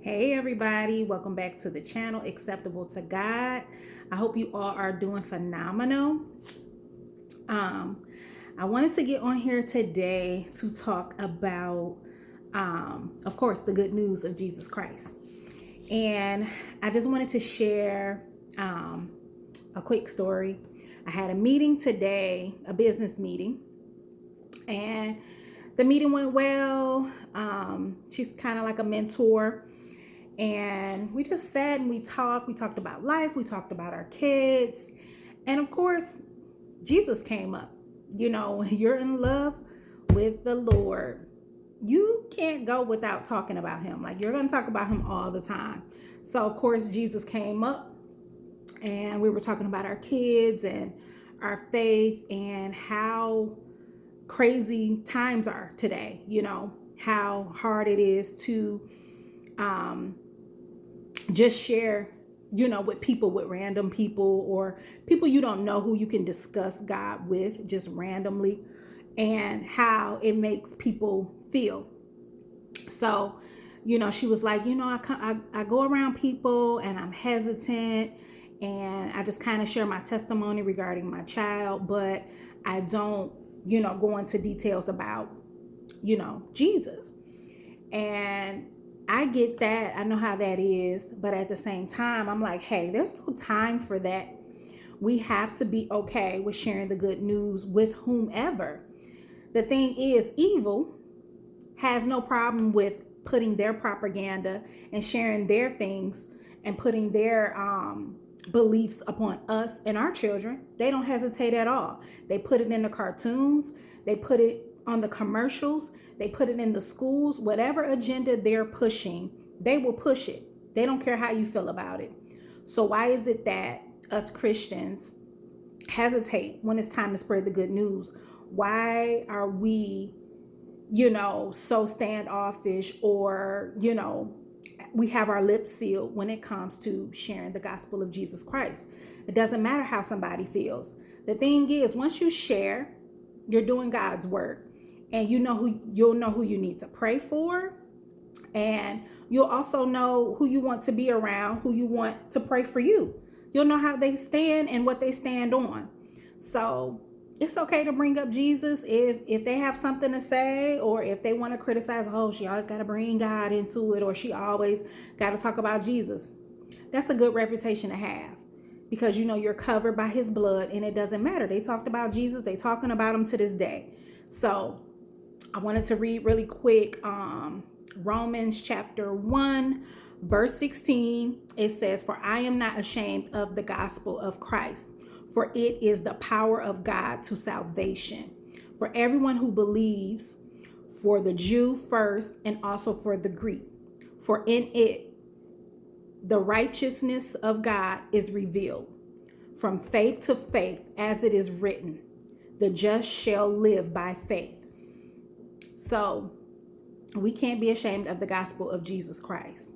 Hey everybody, welcome back to the channel Acceptable to God. I hope you all are doing phenomenal. Um, I wanted to get on here today to talk about, of course, the good news of Jesus Christ. And I just wanted to share a quick story. I had a meeting today, a business meeting, and the meeting went well. She's kind of like a mentor. And we just sat and we talked. We talked about life. We talked about our kids. And of course, Jesus came up. You know, when you're in love with the Lord, you can't go without talking about him. Like, you're going to talk about him all the time. So, of course, Jesus came up and we were talking about our kids and our faith and how crazy times are today. You know, how hard it is to just share, with people, with random people or people you don't know who you can discuss God with just randomly, and how it makes people feel. So, she was like, I go around people and I'm hesitant and I just kind of share my testimony regarding my child, but I don't, go into details about, Jesus. And I get that. I know how that is. But at the same time, I'm like, hey, there's no time for that. We have to be okay with sharing the good news with whomever. The thing is, evil has no problem with putting their propaganda and sharing their things and putting their beliefs upon us and our children. They don't hesitate at all. They put it in the cartoons, they put it on the commercials, they put it in the schools. Whatever agenda they're pushing, they will push it. They don't care how you feel about it. So why is it that us Christians hesitate when it's time to spread the good news? Why are we, so standoffish, or, we have our lips sealed when it comes to sharing the gospel of Jesus Christ? It doesn't matter how somebody feels. The thing is, once you share, you're doing God's work, and you'll know who you need to pray for, and you'll also know who you want to be around, who you want to pray for you. You'll know how they stand and what they stand on. So it's okay to bring up Jesus if they have something to say, or if they want to criticize, oh, she always got to bring God into it, or she always got to talk about Jesus. That's a good reputation to have, because you're covered by his blood, and it doesn't matter. They talked about Jesus. They talking about him to this day. So I wanted to read really quick Romans chapter 1, verse 16. It says, for I am not ashamed of the gospel of Christ, for it is the power of God to salvation for everyone who believes, for the Jew first and also for the Greek. For in it the righteousness of God is revealed from faith to faith, as it is written, the just shall live by faith. So we can't be ashamed of the gospel of Jesus Christ.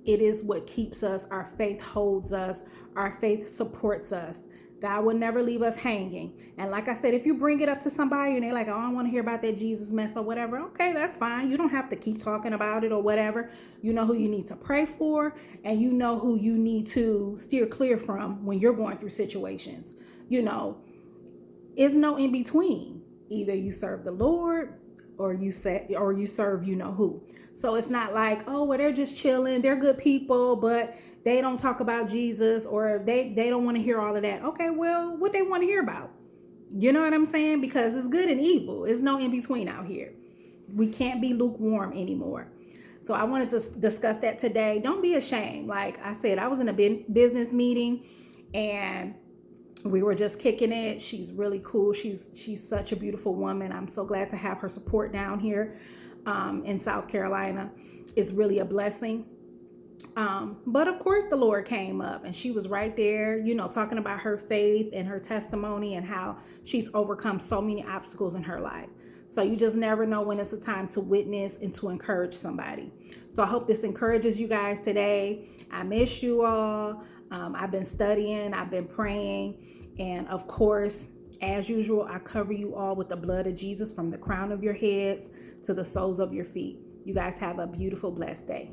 It is what keeps us. Our faith holds us. Our faith supports us. God will never leave us hanging. And like I said, if you bring it up to somebody and they're like, oh, I don't want to hear about that Jesus mess or whatever, okay, that's fine. You don't have to keep talking about it or whatever. You know who you need to pray for, and you know who you need to steer clear from when you're going through situations. It's no in between. Either you serve the Lord or you serve who. So it's not like, oh, well, they're just chilling, they're good people, but they don't talk about Jesus, or they don't want to hear all of that. Okay, well, what they want to hear about? You know what I'm saying? Because it's good and evil. It's no in between out here. We can't be lukewarm anymore. So I wanted to discuss that today. Don't be ashamed. Like I said, I was in a business meeting and we were just kicking it. She's really cool. She's such a beautiful woman. I'm so glad to have her support down here in South Carolina. It's really a blessing. But of course the Lord came up and she was right there, talking about her faith and her testimony and how she's overcome so many obstacles in her life. So you just never know when it's a time to witness and to encourage somebody. So I hope this encourages you guys today. I miss you all. I've been studying, I've been praying, and of course, as usual, I cover you all with the blood of Jesus from the crown of your heads to the soles of your feet. You guys have a beautiful, blessed day.